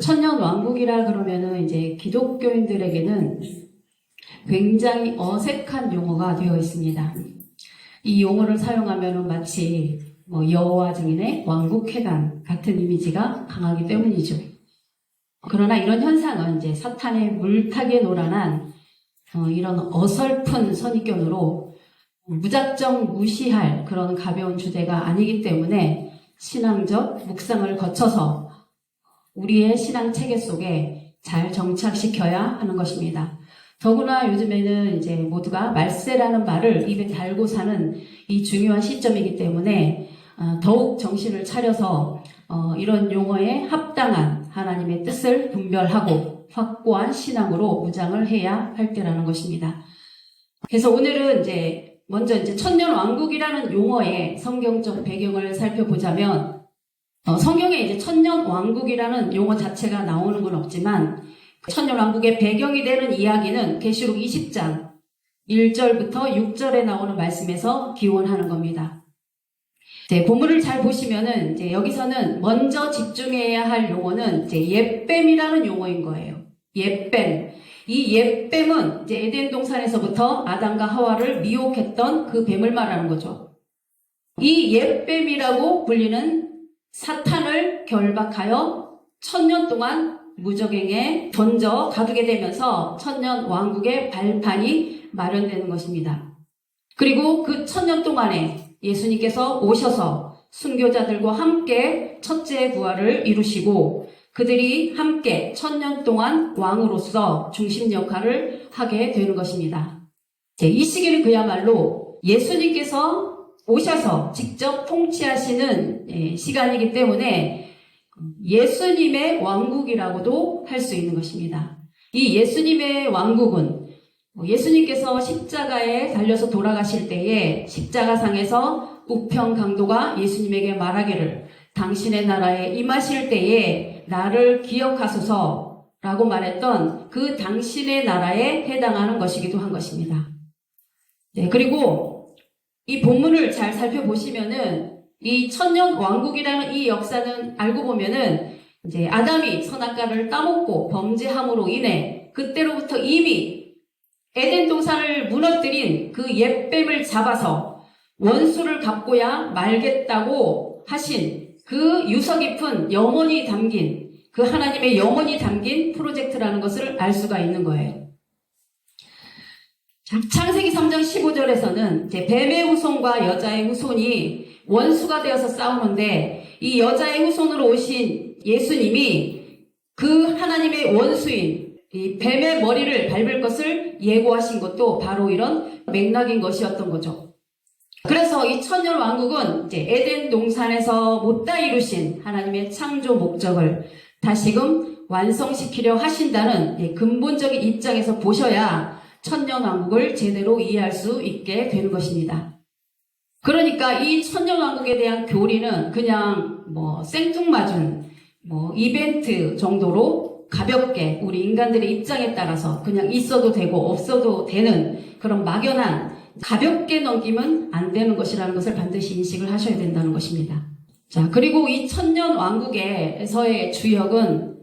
천년왕국이라 그러면은 이제 기독교인들에게는 굉장히 어색한 용어가 되어 있습니다. 이 용어를 사용하면은 마치 여호와 증인의 왕국회관 같은 이미지가 강하기 때문이죠. 그러나 이런 현상은 이제 사탄의 물타기에 노란한 이런 어설픈 선입견으로 무작정 무시할 그런 가벼운 주제가 아니기 때문에 신앙적 묵상을 거쳐서 우리의 신앙 체계 속에 잘 정착시켜야 하는 것입니다. 더구나 요즘에는 이제 모두가 말세라는 말을 입에 달고 사는 이 중요한 시점이기 때문에 더욱 정신을 차려서 이런 용어에 합당한 하나님의 뜻을 분별하고 확고한 신앙으로 무장을 해야 할 때라는 것입니다. 그래서 오늘은 먼저 천년왕국이라는 용어의 성경적 배경을 살펴보자면 성경에 천년왕국이라는 용어 자체가 나오는 건 없지만 천년왕국의 배경이 되는 이야기는 계시록 20장 1절부터 6절에 나오는 말씀에서 기원하는 겁니다. 본문을 잘 보시면은 여기서는 먼저 집중해야 할 용어는 옛뱀이라는 용어인 거예요. 옛뱀. 이 옛뱀은 에덴 동산에서부터 아담과 하와를 미혹했던 그 뱀을 말하는 거죠. 이 옛뱀이라고 불리는 사탄을 결박하여 1000년 동안 무적행에 던져 가두게 되면서 천년 왕국의 발판이 마련되는 것입니다. 그리고 그 1000년 동안에 예수님께서 오셔서 순교자들과 함께 첫째 부활을 이루시고 그들이 함께 1000년 동안 왕으로서 중심 역할을 하게 되는 것입니다. 이 시기는 그야말로 예수님께서 오셔서 직접 통치하시는 시간이기 때문에 예수님의 왕국이라고도 할 수 있는 것입니다. 이 예수님의 왕국은 예수님께서 십자가에 달려서 돌아가실 때에 십자가상에서 우편 강도가 예수님에게 말하기를 당신의 나라에 임하실 때에 나를 기억하소서라고 말했던 그 당신의 나라에 해당하는 것이기도 한 것입니다. 그리고 이 본문을 잘 살펴보시면은 이 천년 왕국이라는 이 역사는 알고 보면은 아담이 선악과를 따먹고 범죄함으로 인해 그때로부터 이미 에덴 동산을 무너뜨린 그 옛뱀을 잡아서 원수를 갚고야 말겠다고 하신 그 유서 깊은 영혼이 담긴 그 하나님의 영혼이 담긴 프로젝트라는 것을 알 수가 있는 거예요. 창세기 3장 15절에서는 뱀의 후손과 여자의 후손이 원수가 되어서 싸우는데 이 여자의 후손으로 오신 예수님이 그 하나님의 원수인 이 뱀의 머리를 밟을 것을 예고하신 것도 바로 이런 맥락인 것이었던 거죠. 그래서 이 천년 왕국은 에덴 동산에서 못다 이루신 하나님의 창조 목적을 다시금 완성시키려 하신다는 근본적인 입장에서 보셔야 천년 왕국을 제대로 이해할 수 있게 되는 것입니다. 그러니까 이 천년 왕국에 대한 교리는 그냥 생뚱맞은 이벤트 정도로 가볍게 우리 인간들의 입장에 따라서 그냥 있어도 되고 없어도 되는 그런 막연한 가볍게 넘기면 안 되는 것이라는 것을 반드시 인식을 하셔야 된다는 것입니다. 자, 그리고 이 천년 왕국에서의 주역은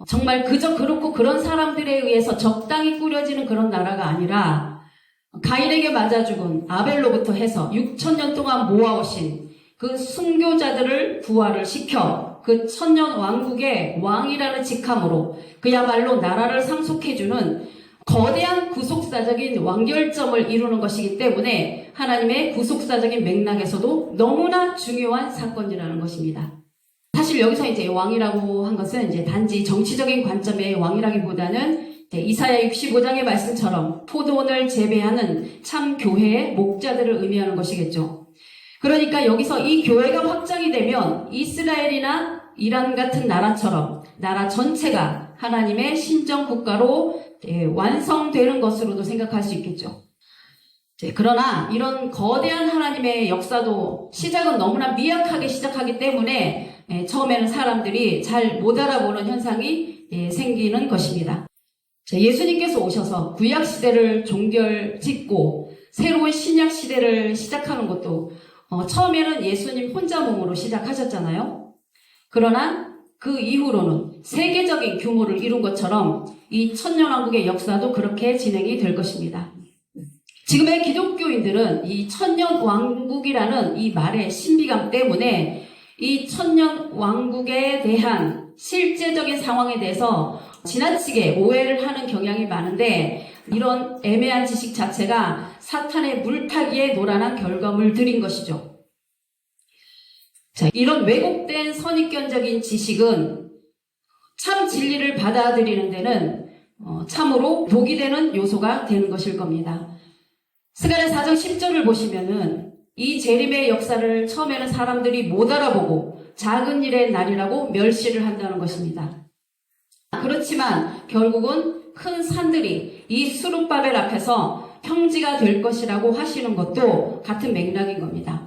정말 그저 그렇고 그런 사람들에 의해서 적당히 꾸려지는 그런 나라가 아니라 가인에게 맞아 죽은 아벨로부터 해서 6000년 동안 모아오신 그 순교자들을 부활을 시켜 그 천년 왕국의 왕이라는 직함으로 그야말로 나라를 상속해주는 거대한 구속사적인 완결점을 이루는 것이기 때문에 하나님의 구속사적인 맥락에서도 너무나 중요한 사건이라는 것입니다. 사실 여기서 왕이라고 한 것은 단지 정치적인 관점의 왕이라기보다는 이사야 65장의 말씀처럼 포도원을 재배하는 참 교회의 목자들을 의미하는 것이겠죠. 그러니까 여기서 이 교회가 확장이 되면 이스라엘이나 이란 같은 나라처럼 나라 전체가 하나님의 신정 국가로 완성되는 것으로도 생각할 수 있겠죠. 그러나 이런 거대한 하나님의 역사도 시작은 너무나 미약하게 시작하기 때문에 처음에는 사람들이 잘 못 알아보는 현상이 생기는 것입니다. 예수님께서 오셔서 구약시대를 종결짓고 새로운 신약시대를 시작하는 것도 처음에는 예수님 혼자 몸으로 시작하셨잖아요. 그러나 그 이후로는 세계적인 규모를 이룬 것처럼 이 천년왕국의 역사도 그렇게 진행이 될 것입니다. 지금의 기독교인들은 이 천년왕국이라는 이 말의 신비감 때문에 이 천년왕국에 대한 실제적인 상황에 대해서 지나치게 오해를 하는 경향이 많은데, 이런 애매한 지식 자체가 사탄의 물타기에 노란한 결과물들인 것이죠. 자, 이런 왜곡된 선입견적인 지식은 참 진리를 받아들이는 데는 참으로 독이 되는 요소가 되는 것일 겁니다. 스가랴 4장 10절을 보시면은 이 재림의 역사를 처음에는 사람들이 못 알아보고 작은 일의 날이라고 멸시를 한다는 것입니다. 그렇지만 결국은 큰 산들이 이 수룹바벨 앞에서 평지가 될 것이라고 하시는 것도 같은 맥락인 겁니다.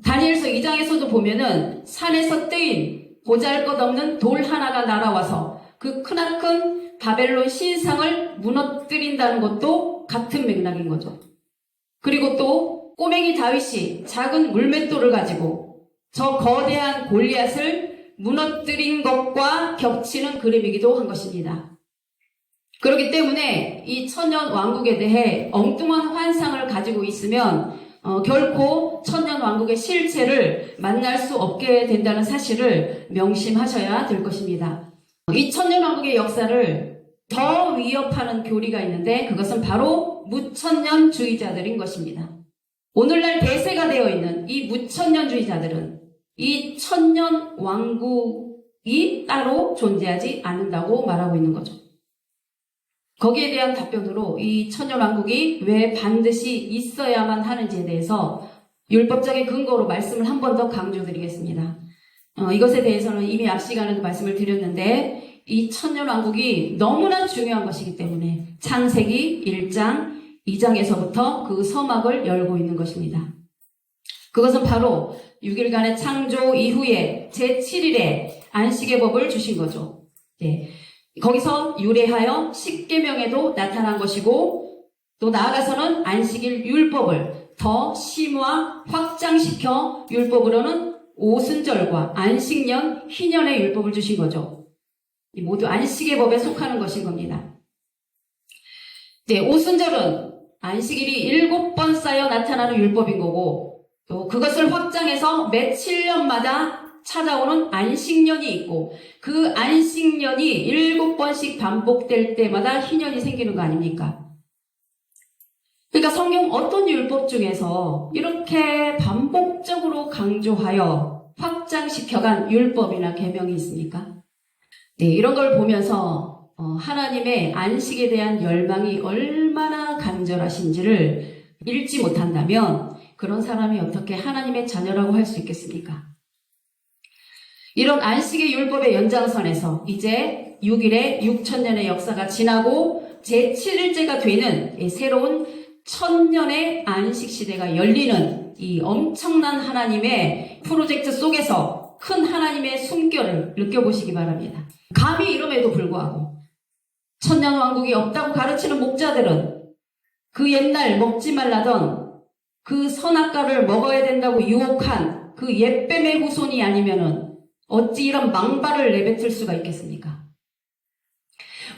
다니엘서 2장에서도 보면은 산에서 뜨인 보잘것없는 돌 하나가 날아와서 그 크나큰 바벨론 신상을 무너뜨린다는 것도 같은 맥락인 거죠. 그리고 또 꼬맹이 다윗이 작은 물맷돌을 가지고 저 거대한 골리앗을 무너뜨린 것과 겹치는 그림이기도 한 것입니다. 그렇기 때문에 이 천년 왕국에 대해 엉뚱한 환상을 가지고 있으면 결코 천년 왕국의 실체를 만날 수 없게 된다는 사실을 명심하셔야 될 것입니다. 이 천년 왕국의 역사를 더 위협하는 교리가 있는데, 그것은 바로 무천년주의자들인 것입니다. 오늘날 대세가 되어 있는 이 무천년주의자들은 이 천년 왕국이 따로 존재하지 않는다고 말하고 있는 거죠. 거기에 대한 답변으로 이 천년 왕국이 왜 반드시 있어야만 하는지에 대해서 율법적인 근거로 말씀을 한 번 더 강조드리겠습니다. 이것에 대해서는 이미 앞 시간에도 말씀을 드렸는데, 이 천년 왕국이 너무나 중요한 것이기 때문에 창세기 1장 2장에서부터 그 서막을 열고 있는 것입니다. 그것은 바로 6일간의 창조 이후에 제7일에 안식의 법을 주신 거죠. 네. 거기서 유래하여 십계명에도 나타난 것이고, 또 나아가서는 안식일 율법을 더 심화 확장시켜 율법으로는 오순절과 안식년, 희년의 율법을 주신 거죠. 모두 안식의 법에 속하는 것인 겁니다. 네, 오순절은 안식일이 7번 쌓여 나타나는 율법인 거고, 또 그것을 확장해서 매 7년마다 찾아오는 안식년이 있고, 그 안식년이 7번씩 반복될 때마다 희년이 생기는 거 아닙니까? 그러니까 성경 어떤 율법 중에서 이렇게 반복적으로 강조하여 확장시켜간 율법이나 계명이 있습니까? 네, 이런 걸 보면서 하나님의 안식에 대한 열망이 얼마나 간절하신지를 읽지 못한다면 그런 사람이 어떻게 하나님의 자녀라고 할 수 있겠습니까? 이런 안식의 율법의 연장선에서 이제 6일에 6천년의 역사가 지나고 제7일째가 되는 새로운 천년의 안식 시대가 열리는 이 엄청난 하나님의 프로젝트 속에서 큰 하나님의 숨결을 느껴보시기 바랍니다. 감히 이름에도 불구하고 천년 왕국이 없다고 가르치는 목자들은 그 옛날 먹지 말라던 그 선악과를 먹어야 된다고 유혹한 그 옛뱀의 후손이 아니면은 어찌 이런 망발을 내뱉을 수가 있겠습니까?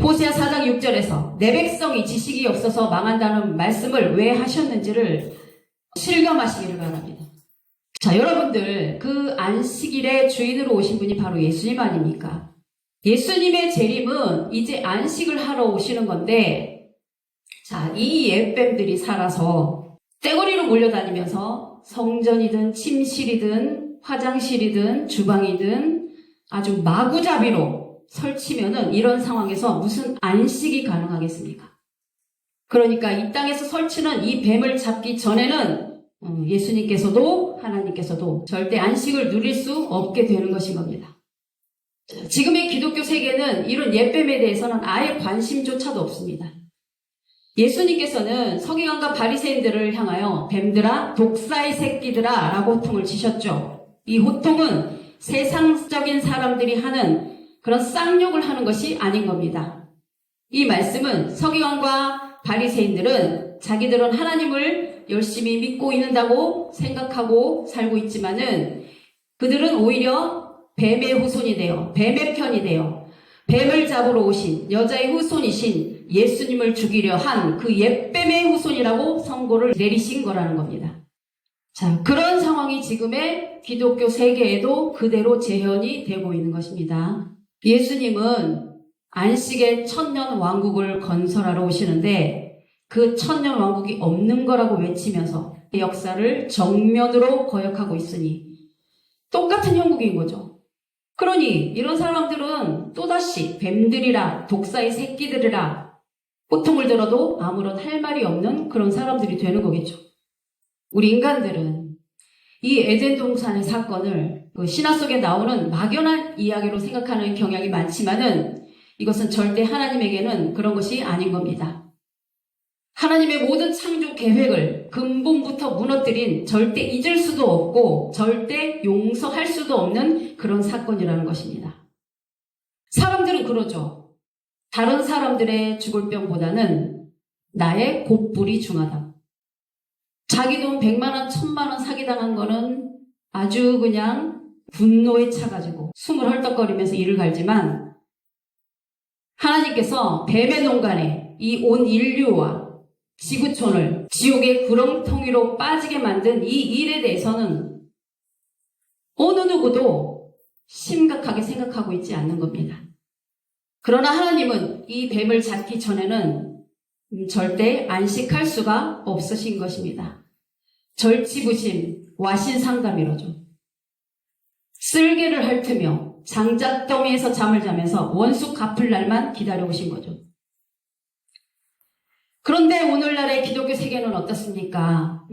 호세아 4장 6절에서 내 백성이 지식이 없어서 망한다는 말씀을 왜 하셨는지를 실감하시기를 바랍니다. 자, 여러분들, 그 안식일의 주인으로 오신 분이 바로 예수님 아닙니까? 예수님의 재림은 이제 안식을 하러 오시는 건데, 자, 이 옛뱀들이 살아서 떼거리로 몰려다니면서 성전이든 침실이든 화장실이든 주방이든 아주 마구잡이로 설치면은 이런 상황에서 무슨 안식이 가능하겠습니까? 그러니까 이 땅에서 설치는 이 뱀을 잡기 전에는 예수님께서도 하나님께서도 절대 안식을 누릴 수 없게 되는 것인 겁니다. 지금의 기독교 세계는 이런 옛뱀에 대해서는 아예 관심조차도 없습니다. 예수님께서는 서기관과 바리새인들을 향하여 뱀들아 독사의 새끼들아 라고 호통을 치셨죠. 이 호통은 세상적인 사람들이 하는 그런 쌍욕을 하는 것이 아닌 겁니다. 이 말씀은 서기관과 바리새인들은 자기들은 하나님을 열심히 믿고 있는다고 생각하고 살고 있지만은 그들은 오히려 뱀의 후손이 되어 뱀의 편이 되어 뱀을 잡으러 오신 여자의 후손이신 예수님을 죽이려 한 그 옛뱀의 후손이라고 선고를 내리신 거라는 겁니다. 자, 그런 상황이 지금의 기독교 세계에도 그대로 재현이 되고 있는 것입니다. 예수님은 안식의 천년 왕국을 건설하러 오시는데 그 천년 왕국이 없는 거라고 외치면서 역사를 정면으로 거역하고 있으니 똑같은 형국인 거죠. 그러니 이런 사람들은 또다시 뱀들이라 독사의 새끼들이라 고통을 들어도 아무런 할 말이 없는 그런 사람들이 되는 거겠죠. 우리 인간들은 이 에덴 동산의 사건을 신화 속에 나오는 막연한 이야기로 생각하는 경향이 많지만은 이것은 절대 하나님에게는 그런 것이 아닌 겁니다. 하나님의 모든 창조 계획을 근본부터 무너뜨린 절대 잊을 수도 없고 절대 용서할 수도 없는 그런 사건이라는 것입니다. 사람들은 그러죠. 다른 사람들의 죽을 병보다는 나의 곧불이 중하다. 자기 돈 100만 원, 1000만 원 사기당한 거는 아주 그냥 분노에 차가지고 숨을 헐떡거리면서 이를 갈지만 하나님께서 뱀의 농간에 이 온 인류와 지구촌을 지옥의 구렁텅이로 빠지게 만든 이 일에 대해서는 어느 누구도 심각하게 생각하고 있지 않는 겁니다. 그러나 하나님은 이 뱀을 잡기 전에는 절대 안식할 수가 없으신 것입니다. 절치부심, 와신상담이로죠. 쓸개를 핥으며 장작더미에서 잠을 자면서 원수 갚을 날만 기다려오신 거죠. 그런데 오늘날의 기독교 세계는 어떻습니까?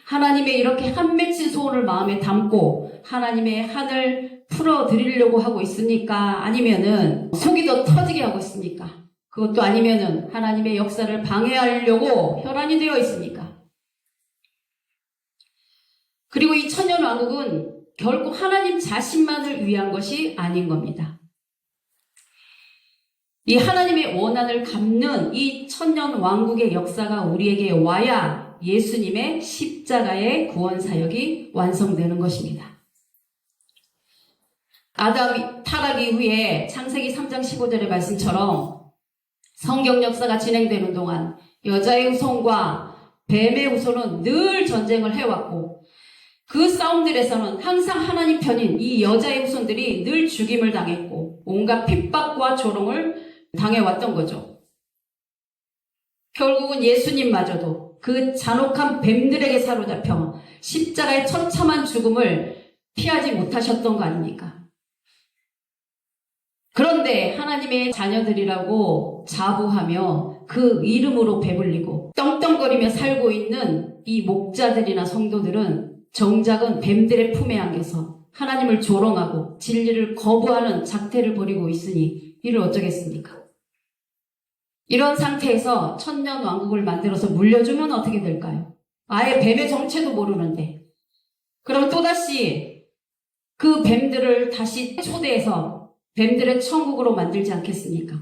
하나님의 이렇게 한 맺힌 소원을 마음에 담고 하나님의 한을 풀어드리려고 하고 있습니까? 아니면은 속이 더 터지게 하고 있습니까? 그것도 아니면은 하나님의 역사를 방해하려고 혈안이 되어 있습니까? 그리고 이 천년왕국은 결코 하나님 자신만을 위한 것이 아닌 겁니다. 이 하나님의 원한을 갚는 이 천년왕국의 역사가 우리에게 와야 예수님의 십자가의 구원사역이 완성되는 것입니다. 아담 타락 이후에 창세기 3장 15절의 말씀처럼 성경 역사가 진행되는 동안 여자의 후손과 뱀의 후손은 늘 전쟁을 해왔고 그 싸움들에서는 항상 하나님 편인 이 여자의 후손들이 늘 죽임을 당했고 온갖 핍박과 조롱을 당해왔던 거죠. 결국은 예수님마저도 그 잔혹한 뱀들에게 사로잡혀 십자가의 처참한 죽음을 피하지 못하셨던 거 아닙니까? 그런데 하나님의 자녀들이라고 자부하며 그 이름으로 배불리고 떵떵거리며 살고 있는 이 목자들이나 성도들은 정작은 뱀들의 품에 안겨서 하나님을 조롱하고 진리를 거부하는 작태를 벌이고 있으니 이를 어쩌겠습니까? 이런 상태에서 천년 왕국을 만들어서 물려주면 어떻게 될까요? 아예 뱀의 정체도 모르는데 그럼 또다시 그 뱀들을 다시 초대해서 뱀들의 천국으로 만들지 않겠습니까?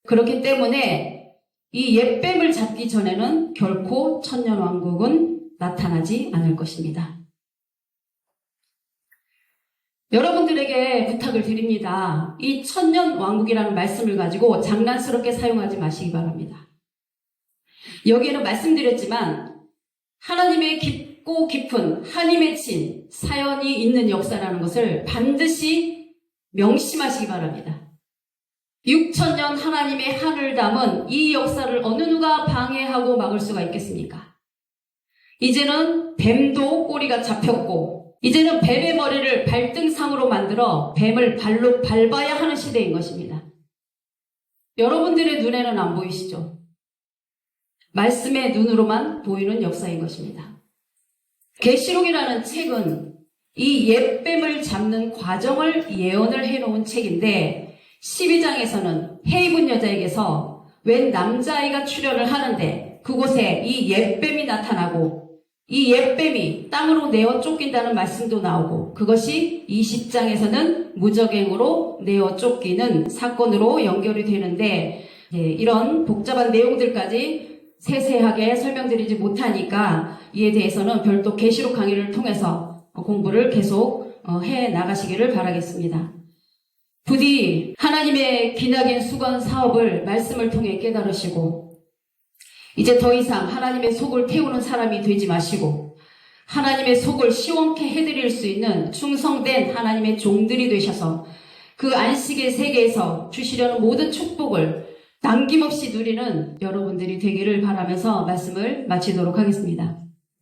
그렇기 때문에 이 옛뱀을 잡기 전에는 결코 천년 왕국은 나타나지 않을 것입니다. 여러분들에게 부탁을 드립니다. 이 천년 왕국이라는 말씀을 가지고 장난스럽게 사용하지 마시기 바랍니다. 여기에는 말씀드렸지만 하나님의 깊고 깊은 한이 맺힌 사연이 있는 역사라는 것을 반드시 명심하시기 바랍니다. 6,000년 하나님의 한을 담은 이 역사를 어느 누가 방해하고 막을 수가 있겠습니까? 이제는 뱀도 꼬리가 잡혔고 이제는 뱀의 머리를 발등상으로 만들어 뱀을 발로 밟아야 하는 시대인 것입니다. 여러분들의 눈에는 안 보이시죠? 말씀의 눈으로만 보이는 역사인 것입니다. 계시록이라는 책은 이 옛뱀을 잡는 과정을 예언을 해놓은 책인데 12장에서는 해입은 여자에게서 웬 남자아이가 출현을 하는데 그곳에 이 옛뱀이 나타나고 이 옛뱀이 땅으로 내어 쫓긴다는 말씀도 나오고 그것이 20장에서는 무적행으로 내어 쫓기는 사건으로 연결이 되는데 이런 복잡한 내용들까지 세세하게 설명드리지 못하니까 이에 대해서는 별도 계시록 강의를 통해서 공부를 계속 해 나가시기를 바라겠습니다. 부디 하나님의 기나긴 수건 사업을 말씀을 통해 깨달으시고 이제 더 이상 하나님의 속을 태우는 사람이 되지 마시고 하나님의 속을 시원케 해드릴 수 있는 충성된 하나님의 종들이 되셔서 그 안식의 세계에서 주시려는 모든 축복을 남김없이 누리는 여러분들이 되기를 바라면서 말씀을 마치도록 하겠습니다.